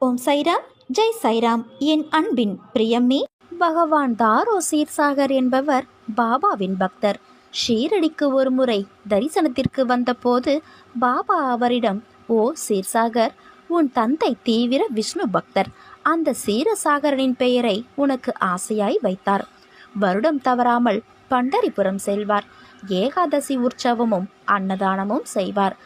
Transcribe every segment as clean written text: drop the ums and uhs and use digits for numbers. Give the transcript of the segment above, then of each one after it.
ஓம் சைராம், ஜெய் சைராம். என் அன்பின் பிரியமே, பகவான் தாரோ சீர்சாகர் என்பவர் பாபாவின் பக்தர். ஷீரடிக்கு ஒரு முறை தரிசனத்திற்கு வந்தபோது பாபா அவரிடம், ஓ சீர்சாகர், உன் தந்தை தீவிர விஷ்ணு பக்தர். அந்த சீரசாகரனின் பெயரை உனக்கு ஆசையாய் வைத்தார். வருடம் தவறாமல் பண்டரிபுரம் செல்வார். ஏகாதசி உற்சவமும் அன்னதானமும் செய்வார்.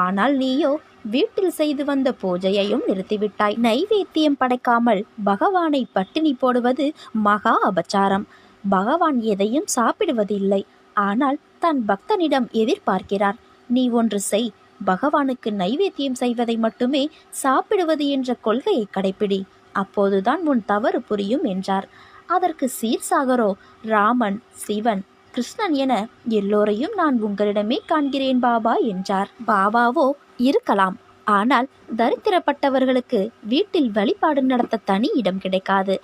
ஆனால் நீயோ வீட்டில் செய்து வந்த பூஜையையும் நிறுத்திவிட்டாய். நைவேத்தியம் படைக்காமல் பகவானை பட்டினி போடுவது மகா அபச்சாரம். பகவான் எதையும் சாப்பிடுவதில்லை, ஆனால் தன் பக்தனிடம் எதிர்பார்க்கிறார். நீ ஒன்று செய், பகவானுக்கு நைவேத்தியம் செய்வதை மட்டுமே சாப்பிடுவது என்ற கொள்கையை கடைப்பிடி. அப்போதுதான் உன் தவறு புரியும் என்றார். அதற்கு சீர்சாகரோ, ராமன், சிவன், கிருஷ்ணன் என எல்லோரையும் நான் உங்களிடமே காண்கிறேன் பாபா என்றார். பாபாவோ, இருக்கலாம், ஆனால் தரித்திரப்பட்டவர்களுக்கு வீட்டில் வழிபாடு நடத்த தனி இடம் கிடைக்காது.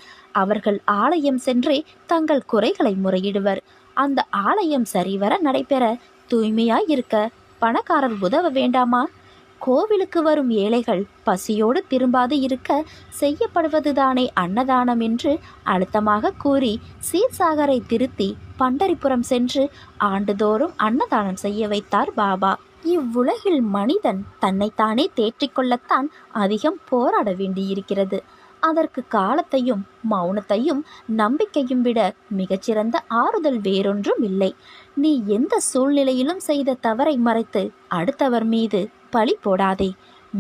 அவர்கள் ஆலயம் சென்றே தங்கள் குறைகளை முறையிடுவர். அந்த ஆலயம் சரிவர நடைபெற, தூய்மையாய் இருக்க பணக்காரர் உதவ வேண்டாமா? கோவிலுக்கு வரும் ஏழைகள் பசியோடு திரும்பாது இருக்க செய்யப்படுவதுதானே அன்னதானம் என்று அழுத்தமாக கூறி சீர்சாகரை திருத்தி பண்டரிபுரம் சென்று ஆண்டுதோறும் அன்னதானம் செய்ய வைத்தார் பாபா. இவ்வுலகில் மனிதன் தன்னைத்தானே தேற்றிக்கொள்ளத்தான் அதிகம் போராட வேண்டியிருக்கிறது. அதற்கு காலத்தையும் மௌனத்தையும் நம்பிக்கையும் விட மிகச்சிறந்த ஆறுதல் வேறொன்றும் இல்லை. நீ எந்த சூழ்நிலையிலும் செய்த தவறை மறைத்து அடுத்தவர் மீது பழி போடாதே.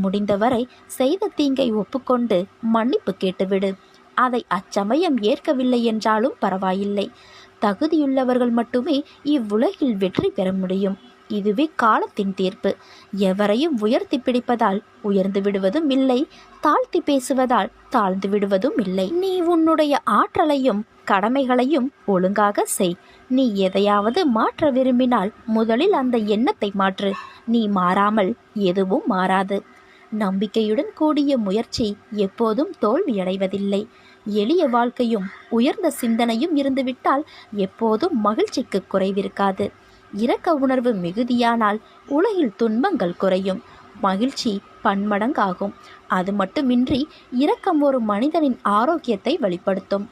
முடிந்தவரை செய்த தீங்கை ஒப்புக்கொண்டு மன்னிப்பு கேட்டுவிடு. அதை அச்சமயம் ஏற்கவில்லை என்றாலும் பரவாயில்லை. தகுதியுள்ளவர்கள் மட்டுமே இவ்வுலகில் வெற்றி பெற முடியும். இதுவே காலத்தின் தீர்ப்பு. எவரையும் உயர்த்தி பிடிப்பதால் உயர்ந்து விடுவதும் இல்லை, தாழ்த்தி பேசுவதால் தாழ்ந்து விடுவதும் இல்லை. நீ உன்னுடைய ஆற்றலையும் கடமைகளையும் ஒழுங்காக செய். நீ எதையாவது மாற்ற விரும்பினால் முதலில் அந்த எண்ணத்தை மாற்று. நீ மாறாமல் எதுவும் மாறாது. நம்பிக்கையுடன் கூடிய முயற்சி எப்போதும் தோல்வியடைவதில்லை. எளிய வாழ்க்கையும் உயர்ந்த சிந்தனையும் இருந்துவிட்டால் எப்போதும் மகிழ்ச்சிக்கு குறைவிருக்காது. இரக்க உணர்வு மிகுதியானால் உலகில் துன்பங்கள் குறையும், மகிழ்ச்சி பன்மடங்காகும். அது மட்டுமின்றி இரக்கம் ஒரு மனிதனின் ஆரோக்கியத்தை வெளிப்படுத்தும்.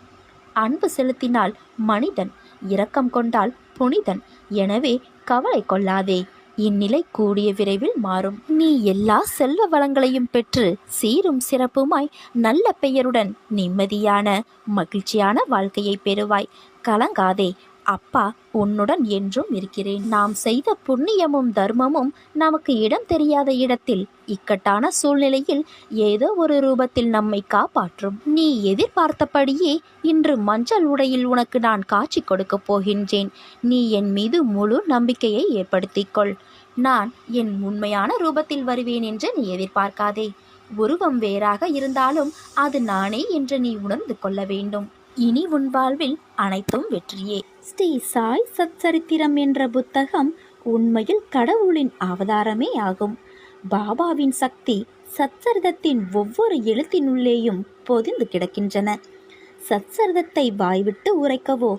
அன்பு செலுத்தினால் மனிதன், இரக்கம் கொண்டால் புனிதன். எனவே கவலை கொள்ளாதே, இந்நிலை கூடிய விரைவில் மாறும். நீ எல்லா செல்வ வளங்களையும் பெற்று சீரும் சிறப்புமாய் நல்ல பெயருடன் நிம்மதியான மகிழ்ச்சியான வாழ்க்கையை பெறுவாய். கலங்காதே, அப்பா உன்னுடன் என்றும் இருக்கிறேன். நாம் செய்த புண்ணியமும் தர்மமும் நமக்கு இடம் தெரியாத இடத்தில், இக்கட்டான சூழ்நிலையில் ஏதோ ஒரு ரூபத்தில் நம்மை காப்பாற்றும். நீ எதிர்பார்த்தபடியே இன்று மஞ்சள் உடையில் உனக்கு நான் காட்சி கொடுக்கப் போகின்றேன். நீ என் மீது முழு நம்பிக்கையை ஏற்படுத்திக்கொள். நான் என் உண்மையான ரூபத்தில் வருவேன் என்று நீ எதிர்பார்க்காதே. உருவம் வேறாக இருந்தாலும் அது நானே என்று நீ உணர்ந்து கொள்ள வேண்டும். இனி உன் வாழ்வில் அனைத்தும் வெற்றியே. ஸ்ரீ சாய் சச்சரித்திரம் என்ற புத்தகம் உண்மையில் கடவுளின் அவதாரமே ஆகும். பாபாவின் சக்தி சச்சரிதத்தின் ஒவ்வொரு எழுத்தினுள்ளேயும் பொதிந்து கிடக்கின்றன. சச்சரிதத்தை வாய்விட்டு உரைக்கவோ,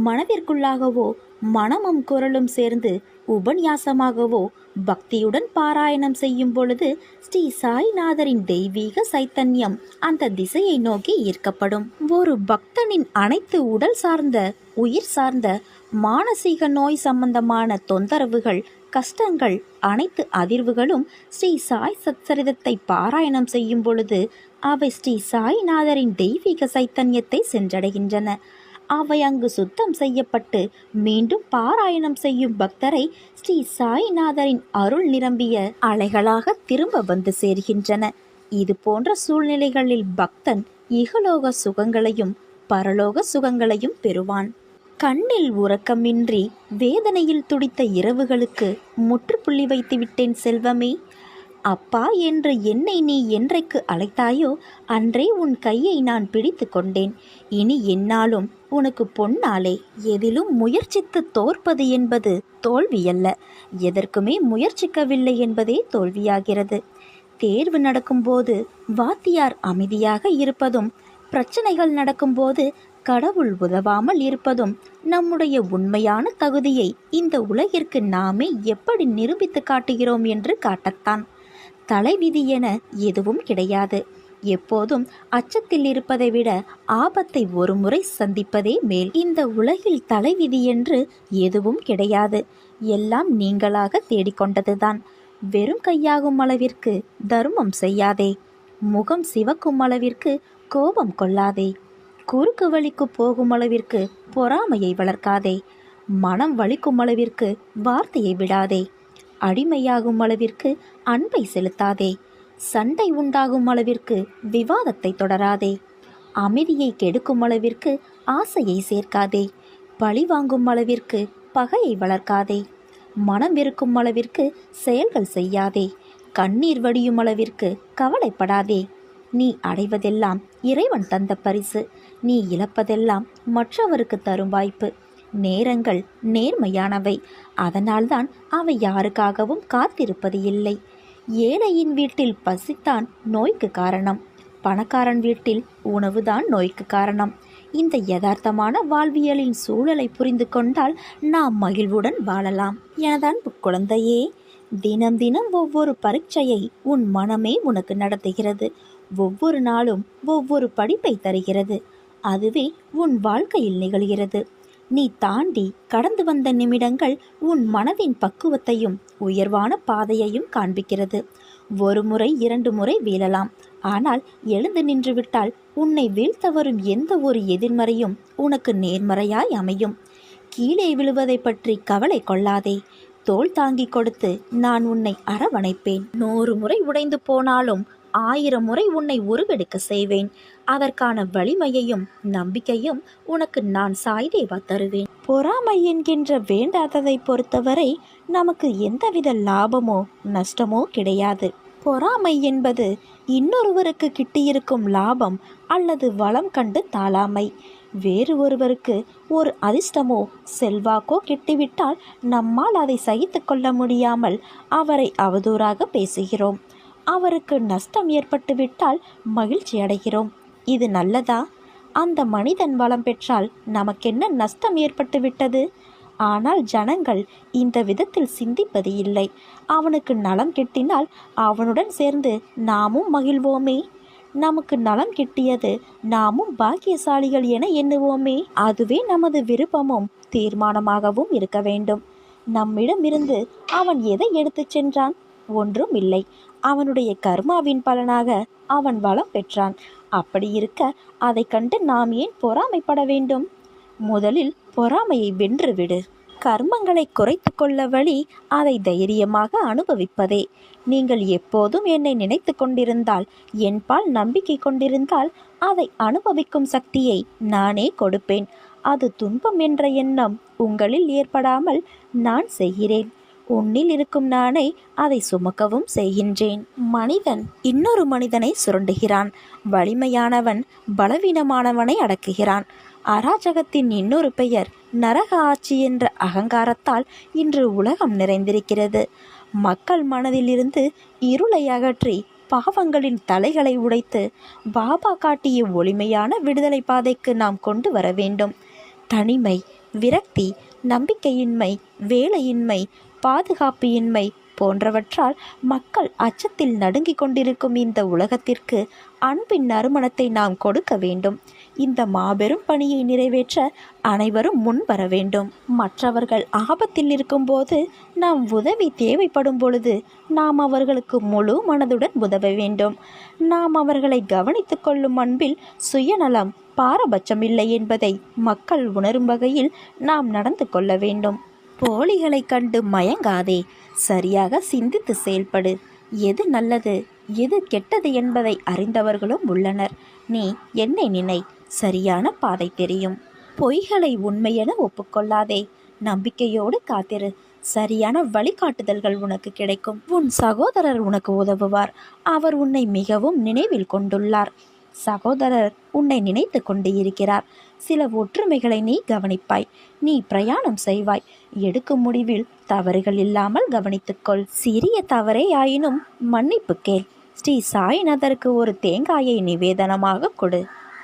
மனதிற்குள்ளாகவோ மனமும் குரலும் சேர்ந்து உபன்யாசமாகவோ பக்தியுடன் பாராயணம் செய்யும் பொழுது ஸ்ரீ சாய்நாதரின் தெய்வீக சைத்தன்யம் அந்த திசையை நோக்கி ஈர்க்கப்படும். ஒரு பக்தனின் அனைத்து உடல் சார்ந்த, உயிர் சார்ந்த, மானசீக நோய் சம்பந்தமான தொந்தரவுகள், கஷ்டங்கள், அனைத்து அதிர்வுகளும் ஸ்ரீ சாய் சச்சரிதத்தை பாராயணம் செய்யும் பொழுது அவை ஸ்ரீ சாய்நாதரின் தெய்வீக சைத்தன்யத்தை சென்றடைகின்றன. அவை அங்கு சுத்தம் செய்யப்பட்டு மீண்டும் பாராயணம் செய்யும் பக்தரை ஸ்ரீ சாய்நாதரின் அருள் நிரம்பிய அலைகளாக திரும்ப வந்து சேர்கின்றன. இது போன்ற சூழ்நிலைகளில் பக்தன் இகலோக சுகங்களையும் பரலோக சுகங்களையும் பெறுவான். கண்ணில் உறக்கமின்றி வேதனையில் துடித்த இரவுகளுக்கு முற்றுப்புள்ளி வைத்து விட்டேன் செல்வமே. அப்பா என்று என்னை நீ என்றைக்கு அழைத்தாயோ அன்றே உன் கையை நான் பிடித்து கொண்டேன். இனி என்னாலும் உனக்கு பொன்னாலே. எதிலும் முயற்சித்து தோற்பது என்பது தோல்வியல்ல, எதற்குமே முயற்சிக்கவில்லை என்பதே தோல்வியாகிறது. தேர்வு நடக்கும்போது வாத்தியார் அமைதியாக இருப்பதும், பிரச்சனைகள் நடக்கும்போது கடவுள் உதவாமல் இருப்பதும் நம்முடைய உண்மையான தகுதியை இந்த உலகிற்கு நாமே எப்படி நிரூபித்து காட்டுகிறோம் என்று காட்டத்தான். தலைவிதி என எதுவும் கிடையாது. எப்போதும் அச்சத்தில் இருப்பதை விட ஆபத்தை ஒரு முறை சந்திப்பதே மேல். இந்த உலகில் தலைவிதி என்று எதுவும் கிடையாது. எல்லாம் நீங்களாக தேடிக்கொண்டதுதான். வெறும் கையாகும் அளவிற்கு தர்மம் செய்யாதே. முகம் சிவக்கும் அளவிற்கு கோபம் கொள்ளாதே. குறுக்கு வழிக்கு போகும் அளவிற்கு பொறாமையை வளர்க்காதே. மனம் வலிக்கும் அளவிற்கு வார்த்தையை விடாதே. அடிமையாகும் அளவிற்கு அன்பை செலுத்தாதே. சண்டை உண்டாகும் அளவிற்கு விவாதத்தை தொடராதே. அமைதியை கெடுக்கும் அளவிற்கு ஆசையை சேர்க்காதே. பழி வாங்கும் அளவிற்கு பகையை வளர்க்காதே. மனம் வெறுக்கும் அளவிற்கு செயல்கள் செய்யாதே. கண்ணீர் வடியும் அளவிற்கு கவலைப்படாதே. நீ அடைவதெல்லாம் இறைவன் தந்த பரிசு. நீ இழப்பதெல்லாம் மற்றவருக்கு தரும் வாய்ப்பு. நேரங்கள் நேர்மையானவை, அதனால்தான் அவை யாருக்காகவும் காத்திருப்பது இல்லை. ஏழையின் வீட்டில் பசித்தான் நோய்க்கு காரணம், பணக்காரன் வீட்டில் உணவுதான் நோய்க்கு காரணம். இந்த யதார்த்தமான வாழ்வியலின் சூழலை புரிந்து கொண்டால் நாம் மகிழ்வுடன் வாழலாம். எனது அன்பு குழந்தையே, தினம் தினம் ஒவ்வொரு பரீட்சையை உன் மனமே உனக்கு நடத்துகிறது. ஒவ்வொரு நாளும் ஒவ்வொரு படிப்பை தருகிறது. அதுவே உன் வாழ்க்கையில் நிகழ்கிறது. நீ தாண்டி கடந்து வந்த நிமிடங்கள் உன் மனதின் பக்குவத்தையும் உயர்வான பாதையையும் காண்பிக்கிறது. ஒரு முறை 2 முறை வீழலாம், ஆனால் எழுந்து நின்றுவிட்டால் உன்னை வீழ்த்த வரும் எந்த ஒரு எதிர்மறையும் உனக்கு நேர்மறையாய் அமையும். கீழே விழுவதை பற்றி கவலை கொள்ளாதே. தோள் தாங்கி கொடுத்து நான் உன்னை அரவணைப்பேன். 100 முறை உடைந்து போனாலும் 1000 முறை உன்னை உருவெடுக்க செய்வேன். அதற்கான வலிமையையும் நம்பிக்கையும் உனக்கு நான் சாய்தேவா தருவேன். பொறாமை என்கின்ற வேண்டாததை பொறுத்தவரை நமக்கு எந்தவித லாபமோ நஷ்டமோ கிடையாது. பொறாமை என்பது இன்னொருவருக்கு கிட்டியிருக்கும் லாபம் அல்லது வளம் கண்டு தாழாமை. வேறு ஒருவருக்கு ஒரு அதிர்ஷ்டமோ செல்வாக்கோ கிட்டிவிட்டால் நம்மால் அதை சகித்து கொள்ள முடியாமல் அவரை அவதூறாக பேசுகிறோம். அவருக்கு நஷ்டம் ஏற்பட்டுவிட்டால் மகிழ்ச்சி அடைகிறோம். இது நல்லதா? அந்த மனிதன் வளம் பெற்றால் நமக்கென்ன நஷ்டம் ஏற்பட்டு விட்டது? ஆனால் ஜனங்கள் இந்த விதத்தில் சிந்திப்பது இல்லை. அவனுக்கு நலம் கிட்டினால் அவனுடன் சேர்ந்து நாமும் மகிழ்வோமே. நமக்கு நலம் கிட்டியது, நாமும் பாக்கியசாலிகள் என எண்ணுவோமே. அதுவே நமது விருப்பமும் தீர்மானமாகவும் இருக்க வேண்டும். நம்மிடமிருந்து அவன் எதை எடுத்துச் சென்றான்? ஒன்றும் இல்லை. அவனுடைய கர்மாவின் பலனாக அவன் வளம் பெற்றான். அப்படி இருக்க அதை கண்டு நாம் ஏன் பொறாமைப்பட வேண்டும்? முதலில் பொறாமையை வென்றுவிடு. கர்மங்களை குறைத்து கொள்ள வழி அதை தைரியமாக அனுபவிப்பதே. நீங்கள் எப்போதும் என்னை நினைத்து கொண்டிருந்தால், என்பால் நம்பிக்கை கொண்டிருந்தால், அதை அனுபவிக்கும் சக்தியை நானே கொடுப்பேன். அது துன்பம் என்ற எண்ணம் உங்களில் ஏற்படாமல் நான் செய்கிறேன். உன்னில் இருக்கும் நானே அதை சுமக்கவும் செய்கின்றேன். மனிதன் இன்னொரு மனிதனை சுரண்டுகிறான். வலிமையானவன் பலவீனமானவனை அடக்குகிறான். அராஜகத்தின் இன்னொரு பெயர் நரக ஆட்சி என்ற அகங்காரத்தால் இன்று உலகம் நிறைந்திருக்கிறது. மக்கள் மனதிலிருந்து இருளை அகற்றி பாவங்களின் தலைகளை உடைத்து பாபா காட்டிய ஒளிமையான விடுதலை பாதைக்கு நாம் கொண்டு வர வேண்டும். தனிமை, விரக்தி, நம்பிக்கையின்மை, வேலையின்மை, பாதுகாப்பு இன்மை போன்றவற்றால் மக்கள் அச்சத்தில் நடுங்கிக் கொண்டிருக்கும் இந்த உலகத்திற்கு அன்பின் நறுமணத்தை நாம் கொடுக்க வேண்டும். இந்த மாபெரும் பணியை நிறைவேற்ற அனைவரும் முன் வர வேண்டும். மற்றவர்கள் ஆபத்தில் இருக்கும்போது நாம் உதவி தேவைப்படும் பொழுது நாம் அவர்களுக்கு முழு மனதுடன் உதவ வேண்டும். நாம் அவர்களை கவனித்து கொள்ளும் அன்பில் சுயநலம், பாரபட்சமில்லை என்பதை மக்கள் உணரும் வகையில் நாம் நடந்து கொள்ள வேண்டும். போலிகளை கண்டு மயங்காதே. சரியாக சிந்தித்து செயல்படு. எது நல்லது எது கெட்டது என்பதை அறிந்தவர்களும் உள்ளனர். நீ என்னை நினை, சரியான பாதை தெரியும். பொய்களை உண்மையென ஒப்புக்கொள்ளாதே. நம்பிக்கையோடு காத்திரு. சரியான வழிகாட்டுதல்கள் உனக்கு கிடைக்கும். உன் சகோதரர் உனக்கு உதவுவார். அவர் உன்னை மிகவும் நினைவில் கொண்டுள்ளார். சகோதரர் உன்னை நினைத்து கொண்டு இருக்கிறார். சில ஒற்றுமைகளை நீ கவனிப்பாய். நீ பிரயாணம் செய்வாய். எடுக்கும் முடிவில் தவறுகள் இல்லாமல் கவனித்துக்கொள். சிறிய தவறே ஆயினும் மன்னிப்பு கேள். ஸ்ரீ சாய்நாதருக்கு ஒரு தேங்காயை நிவேதனமாக கொடு.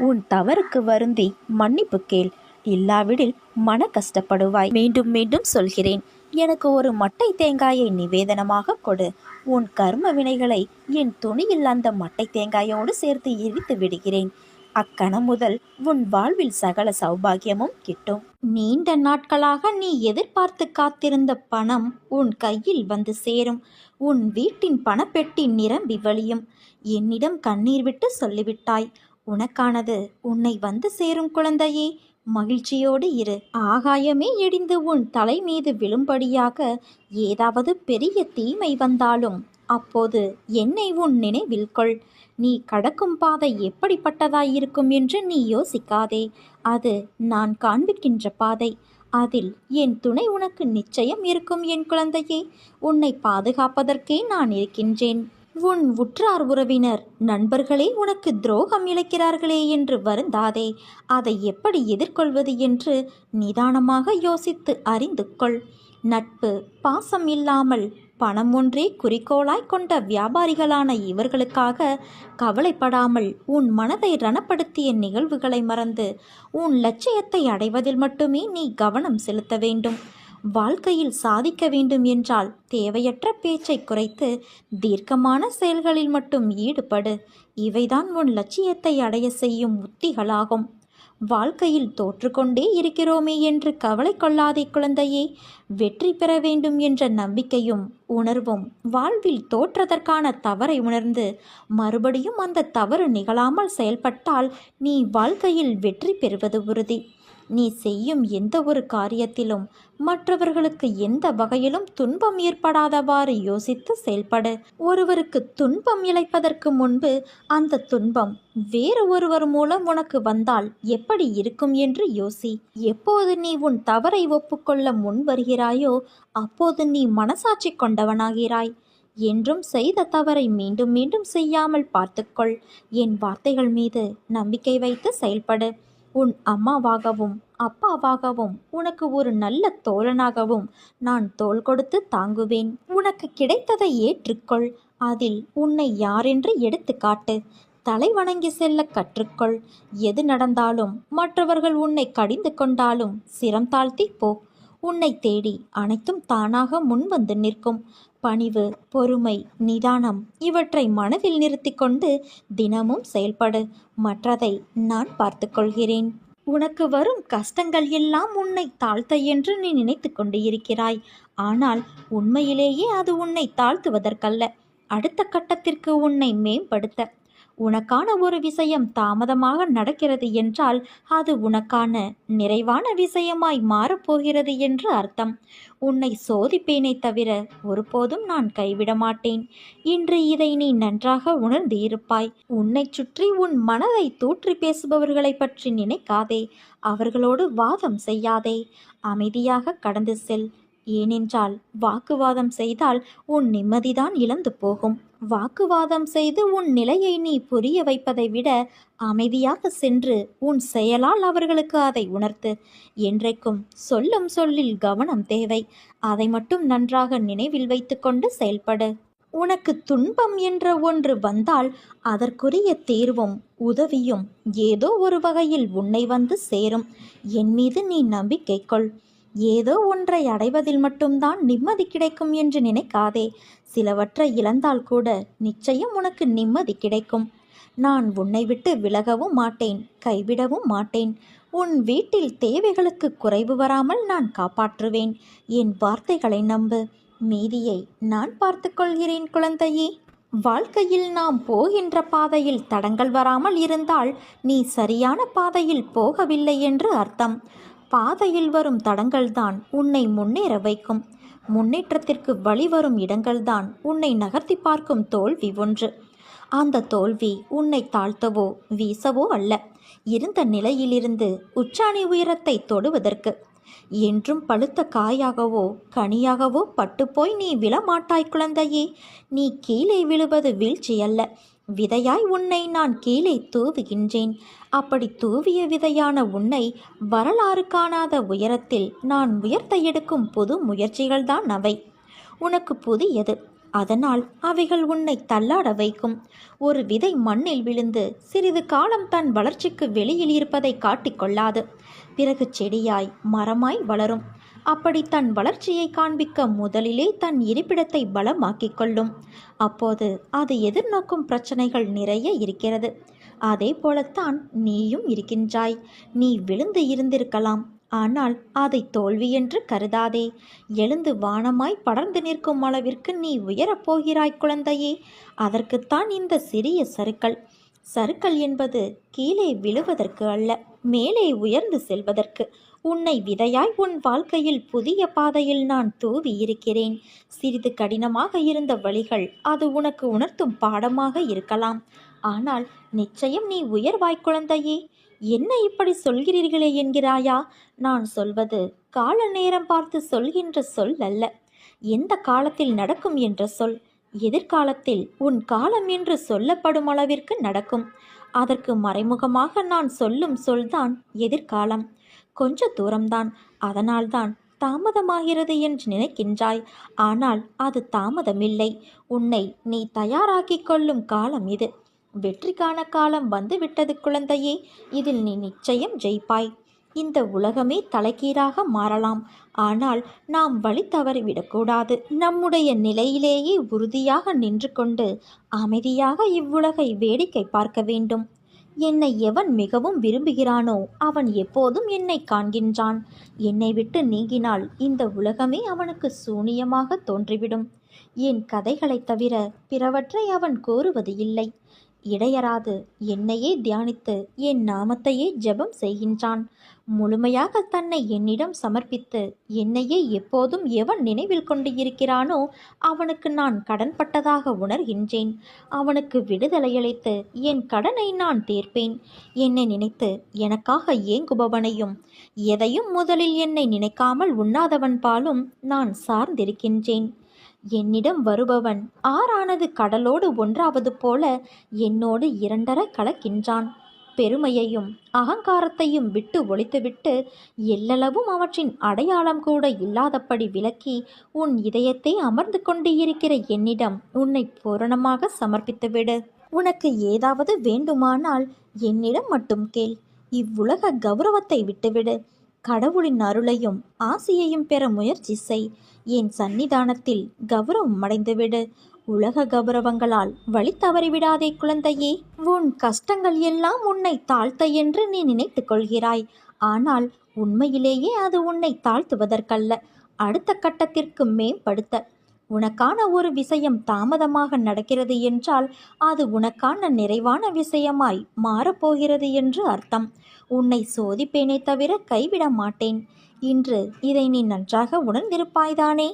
உன் தவறுக்கு வருந்தி மன்னிப்பு கேள். இல்லாவிடில் மன கஷ்டப்படுவாய். மீண்டும் மீண்டும் சொல்கிறேன், எனக்கு ஒரு மட்டை தேங்காயை நிவேதனமாக கொடு. உன் கர்ம வினைகளை என் துணியில் அந்த மட்டை தேங்காயோடு சேர்த்து எரித்து விடுகிறேன். அக்கணம் முதல் உன் வாழ்வில் சகல சௌபாகியமும் கிட்டும். நீண்ட நாட்களாக நீ எதிர்பார்த்து காத்திருந்த பணம் உன் கையில் வந்து சேரும். உன் வீட்டின் பணப்பெட்டி நிரம்பி வழியும். என்னிடம் கண்ணீர் விட்டு சொல்லிவிட்டாய். உனக்கானது உன்னை வந்து சேரும் குழந்தையே. மகிழ்ச்சியோடு இரு. ஆகாயமே இடிந்து உன் தலை மீது விழும்படியாக ஏதாவது பெரிய தீமை வந்தாலும் அப்போது என்னை உன் நினைவில் கொள். நீ கடக்கும் பாதை எப்படிப்பட்டதாயிருக்கும் என்று நீ யோசிக்காதே. அது நான் காண்பிக்கின்ற பாதை. அதில் என் துணை உனக்கு நிச்சயம் இருக்கும் என் குழந்தையே. உன்னை பாதுகாப்பதற்கே நான் இருக்கின்றேன். உன் உற்றார் உறவினர் நண்பர்களே உனக்கு துரோகம் இழைக்கிறார்களே என்று வருந்தாதே. அதை எப்படி எதிர்கொள்வது என்று நிதானமாக யோசித்து அறிந்து கொள். நட்பு பாசம் இல்லாமல் பணம் ஒன்றே குறிக்கோளாய் கொண்ட வியாபாரிகளான இவர்களுக்காக கவலைப்படாமல் உன் மனதை ரணப்படுத்திய நிகழ்வுகளை மறந்து உன் லட்சியத்தை அடைவதில் மட்டுமே நீ கவனம் செலுத்த வேண்டும். வாழ்க்கையில் சாதிக்க வேண்டும் என்றால் தேவையற்ற பேச்சை குறைத்து தீர்க்கமான செயல்களில் மட்டும் ஈடுபடு. இவைதான் உன் லட்சியத்தை அடைய செய்யும் உத்திகளாகும். வாழ்க்கையில் தோற்றுக்கொண்டே இருக்கிறோமே என்று கவலை கொள்ளாதே குழந்தையே. வெற்றி பெற வேண்டும் என்ற நம்பிக்கையும் உணர்வும் வாழ்வில் தோற்றதற்கான தவறை உணர்ந்து மறுபடியும் அந்த தவறு நிகழாமல் செயல்பட்டால் நீ வாழ்க்கையில் வெற்றி பெறுவது உறுதி. நீ செய்யும் எந்த ஒரு காரியத்திலும் மற்றவர்களுக்கு எந்த வகையிலும் துன்பம் ஏற்படாதவாறு யோசித்து செயல்படு. ஒருவருக்கு துன்பம் இழைப்பதற்கு முன்பு அந்த துன்பம் வேறு ஒருவர் மூலம் உனக்கு வந்தால் எப்படி இருக்கும் என்று யோசி. எப்போது நீ உன் தவறை ஒப்புக்கொள்ள முன் வருகிறாயோ அப்போது நீ மனசாட்சி கொண்டவனாகிறாய். என்றும் செய்த தவறை மீண்டும் மீண்டும் செய்யாமல் பார்த்துக்கொள். என் வார்த்தைகள் மீது நம்பிக்கை வைத்து செயல்படு. உன் அம்மாவாகவும் அப்பாவாகவும் உனக்கு ஒரு நல்ல தோழனாகவும் நான் தோள் கொடுத்து தாங்குவேன். உனக்கு கிடைத்ததை ஏற்றுக்கொள். அதில் உன்னை யாரென்று எடுத்து காட்டு. தலை வணங்கி செல்ல கற்றுக்கொள். எது நடந்தாலும் மற்றவர்கள் உன்னை கடிந்து கொண்டாலும் சிரம் தாழ்த்தி போ. உன்னை தேடி அனைத்தும் தானாக முன்வந்து நிற்கும். பணிவு, பொறுமை, நிதானம் இவற்றை மனதில் நிறுத்தி கொண்டு தினமும் செயல்படு. மற்றதை நான் பார்த்து கொள்கிறேன். உனக்கு வரும் கஷ்டங்கள் எல்லாம் உன்னை தாழ்த்த என்று நீ நினைத்து கொண்டு இருக்கிறாய். ஆனால் உண்மையிலேயே அது உன்னை தாழ்த்துவதற்கல்ல, அடுத்த கட்டத்திற்கு உன்னை மேம்படுத்த. உனக்கான ஒரு விஷயம் தாமதமாக நடக்கிறது என்றால் அது உனக்கான நிறைவான விஷயமாய் மாறப்போகிறது என்று அர்த்தம். உன்னை சோதிப்பேனே தவிர ஒருபோதும் நான் கைவிட மாட்டேன். இன்று இதை நீ நன்றாக உணர்ந்து இருப்பாய். உன்னை சுற்றி உன் மனதை தூற்றி பேசுபவர்களை பற்றி நினைக்காதே. அவர்களோடு வாதம் செய்யாதே. அமைதியாக கடந்து செல். ஏனென்றால் வாக்குவாதம் செய்தால் உன் நிம்மதிதான் இழந்து போகும். வாக்குவாதம் செய்து உன் நிலையை நீ புரிய வைப்பதை விட அமைதியாக சென்று உன் செயலால் அவர்களுக்கு அதை உணர்த்து. என்றைக்கும் சொல்லும் சொல்லில் கவனம் தேவை. அதை மட்டும் நன்றாக நினைவில் வைத்துக்கொண்டு செயல்படு. உனக்கு துன்பம் என்ற ஒன்று வந்தால் அதற்குரிய தீர்வும் உதவியும் ஏதோ ஒரு வகையில் உன்னை வந்து சேரும். என் மீது நீ நம்பிக்கை கொள். ஏதோ ஒன்றை அடைவதில் மட்டும்தான் நிம்மதி கிடைக்கும் என்று நினைக்காதே. சிலவற்றை இழந்தால் கூட நிச்சயம் உனக்கு நிம்மதி கிடைக்கும். நான் உன்னை விட்டு விலகவும் மாட்டேன், கைவிடவும் மாட்டேன். உன் வீட்டில் தேவைகளுக்கு குறைவு வராமல் நான் காப்பாற்றுவேன். என் வார்த்தைகளை நம்பு. மீதியை நான் பார்த்து கொள்கிறேன் குழந்தையே. வாழ்க்கையில் நாம் போகின்ற பாதையில் தடங்கள் வராமல் இருந்தால் நீ சரியான பாதையில் போகவில்லை என்று அர்த்தம். பாதையில் வரும் தடங்கள்தான் உன்னை முன்னேற வைக்கும். முன்னேற்றத்திற்கு வழிவரும் இடங்கள்தான் உன்னை நகர்த்தி பார்க்கும் தோல்வி ஒன்று. அந்த தோல்வி உன்னை தாழ்த்தவோ வீசவோ அல்ல, இருந்த நிலையிலிருந்து உச்சாணி உயரத்தை தொடுவதற்கு. என்றும் பழுத்த காயாகவோ கனியாகவோ பட்டுப்போய் நீ விழமாட்டாய் குழந்தையே. நீ கீழே விழுவது வீழ்ச்சி அல்ல, விதையாய் உன்னை நான் கீழே தூவுகின்றேன். அப்படி தூவிய விதையான உன்னை வரலாறு காணாத உயரத்தில் நான் உயர்த்த எடுக்கும் புது முயற்சிகள்தான் அவை. உனக்கு புதியது, அதனால் அவைகள் உன்னை தள்ளாட வைக்கும். ஒரு விதை மண்ணில் விழுந்து சிறிது காலம் தன் வளர்ச்சிக்கு வெளியில் இருப்பதை காட்டிக்கொள்ளாது. பிறகு செடியாய் மரமாய் வளரும். அப்படி தன் வளர்ச்சியை காண்பிக்க முதலிலே தன் இருப்பிடத்தை பலமாக்கிக் கொள்ளும். அப்போது அது எதிர்நோக்கும் பிரச்சனைகள் நிறைய இருக்கிறது. அதே போலத்தான் நீயும் இருக்கின்றாய். நீ விழுந்து இருந்திருக்கலாம், ஆனால் அதை தோல்வி என்று கருதாதே. எழுந்து வானமாய் படர்ந்து நிற்கும் அளவிற்கு நீ உயரப் போகிறாய் குழந்தையே. அதற்குத்தான் இந்த சிறிய சறுக்கல். சறுக்கல் என்பது கீழே விழுவதற்கு அல்ல, மேலே உயர்ந்து செல்வதற்கு. உன்னை விதையாய் உன் வாழ்க்கையில் புதிய பாதையில் நான் தூவி இருக்கிறேன். சிறிது கடினமாக இருந்த வழிகள் அது உனக்கு உணர்த்தும் பாடமாக இருக்கலாம். ஆனால் நிச்சயம் நீ உயர்வாய் குழந்தையே. என்ன இப்படி சொல்கிறீர்களே என்கிறாயா? நான் சொல்வது கால நேரம் பார்த்து சொல்கின்ற சொல் அல்ல, எந்த காலத்தில் நடக்கும் என்ற சொல். எதிர்காலத்தில் உன் காலம் என்று சொல்லப்படும் அளவிற்கு நடக்கும். அதற்கு மறைமுகமாக நான் சொல்லும் சொல்தான் எதிர்காலம். கொஞ்ச தூரம்தான், அதனால்தான் தாமதமாகிறது என்று நினைக்கின்றாய். ஆனால் அது தாமதமில்லை. உன்னை நீ தயாராக்கிக் கொள்ளும் காலம் இது. வெற்றிக்கான காலம் வந்துவிட்டது குழந்தையே. இதில் நீ நிச்சயம் ஜெயிப்பாய். இந்த உலகமே தலைகீழாக மாறலாம், ஆனால் நாம் வழி தவறிவிடக்கூடாது. நம்முடைய நிலையிலேயே உறுதியாக நின்று கொண்டு அமைதியாக இவ்வுலகை வேடிக்கை பார்க்க வேண்டும். என்னை எவன் மிகவும் விரும்புகிறானோ அவன் எப்போதும் என்னை காண்கின்றான். என்னை விட்டு நீங்கினால் இந்த உலகமே அவனுக்கு சூனியமாக தோன்றிவிடும். என் கதைகளைத் தவிர பிறவற்றை அவன் கூறுவது இல்லை. இடையராது என்னையே தியானித்து என் நாமத்தையே ஜெபம் செய்கின்றான். முழுமையாக தன்னை என்னிடம் சமர்ப்பித்து என்னையே எப்போதும் எவன் நினைவில் கொண்டு இருக்கிறானோ அவனுக்கு நான் கடன்பட்டதாக உணர்கின்றேன். அவனுக்கு விடுதலையளித்து என் கடனை நான் தீர்ப்பேன். என்னை நினைத்து எனக்காக ஏங்குபவனையும் எதையும் முதலில் என்னை நினைக்காமல் உண்ணாதவன் பாலும் நான் சார்ந்திருக்கின்றேன். என்னிடம் வருபவன் ஆறானது கடலோடு ஒன்றாவது போல என்னோடு இரண்டர கலக்கின்றான். பெருமையையும் அகங்காரத்தையும் விட்டு ஒழித்துவிட்டு எல்லளவும் அவற்றின் அடையாளம் கூட இல்லாதபடி விலக்கி உன் இதயத்தை அமர்ந்து கொண்டு இருக்கிற என்னிடம் உன்னை பூரணமாக சமர்ப்பித்துவிடு. உனக்கு ஏதாவது வேண்டுமானால் என்னிடம் மட்டும் கேள். இவ்வுலக கௌரவத்தை விட்டுவிடு. கடவுளின் அருளையும் ஆசியையும் பெற முயற்சி செய். என் சன்னிதானத்தில் கௌரவம் அடைந்துவிடு. உலக கௌரவங்களால் வழி தவறிவிடாதே குழந்தையே. உன் கஷ்டங்கள் எல்லாம் உன்னை தாழ்த்த என்று நீ நினைத்து கொள்கிறாய். ஆனால் உண்மையிலேயே அது உன்னை தாழ்த்துவதற்கல்ல, அடுத்த கட்டத்திற்கு மேம்படுத்த. உனக்கான ஒரு விஷயம் தாமதமாக நடக்கிறது என்றால் அது உனக்கான நிறைவான விஷயமாய் மாறப்போகிறது என்று அர்த்தம். உன்னை சோதிப்பேனே தவிர கைவிட மாட்டேன். இன்று இதை நீ நன்றாக உணர்ந்திருப்பாய்தானே?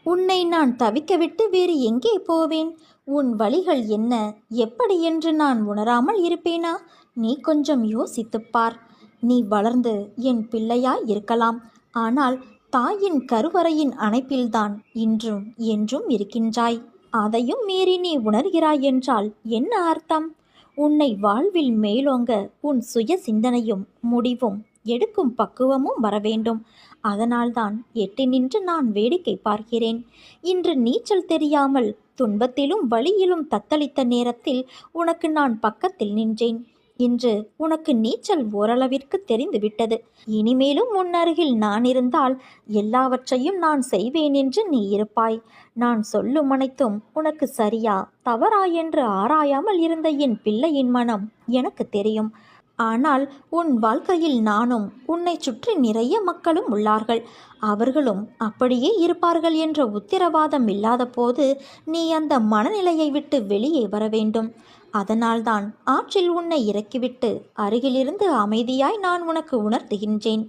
உன்னை நான் தவிக்கவிட்டு வேறு எங்கே போவேன்? உன் வழிகள் என்ன, எப்படி என்று நான் உணராமல் இருப்பேனா? நீ கொஞ்சம் யோசித்துப்பார். நீ வளர்ந்து என் பிள்ளையாய் இருக்கலாம், ஆனால் தாயின் கருவறையின் அணைப்பில்தான் இன்றும் என்றும் இருக்கின்றாய். அதையும் மீறி நீ உணர்கிறாய் என்றால் என்ன அர்த்தம்? உன்னை வாழ்வில் மேலோங்க உன் சுய சிந்தனையும் முடிவும் எடுக்கும் பக்குவமும் வரவேண்டும். அதனால்தான் எட்டி நின்று நான் வேடிக்கை பார்க்கிறேன். இன்று நீச்சல் தெரியாமல் துன்பத்திலும் வலியிலும் தத்தளித்த நேரத்தில் உனக்கு நான் பக்கத்தில் நின்றேன். இன்று உனக்கு நீச்சல் ஓரளவிற்கு தெரிந்துவிட்டது. இனிமேலும் உன் அருகில் நான் இருந்தால் எல்லாவற்றையும் நான் செய்வேன் என்று நீ இருப்பாய். நான் சொல்லும் அனைத்தும் உனக்கு சரியா தவறா என்று ஆராயாமல் இருந்த என் பிள்ளையின் மனம் எனக்கு தெரியும். ஆனால் உன் வாழ்க்கையில் நானும் உன்னை சுற்றி நிறைய மக்களும் உள்ளார்கள். அவர்களும் அப்படியே இருப்பார்கள் என்ற உத்தரவாதம் இல்லாத போது நீ அந்த மனநிலையை விட்டு வெளியே வர வேண்டும். அதனால்தான் ஆற்றில் உன்னை இறக்கிவிட்டு அருகிலிருந்து அமைதியாய் நான் உனக்கு உணர்த்துகின்றேன்.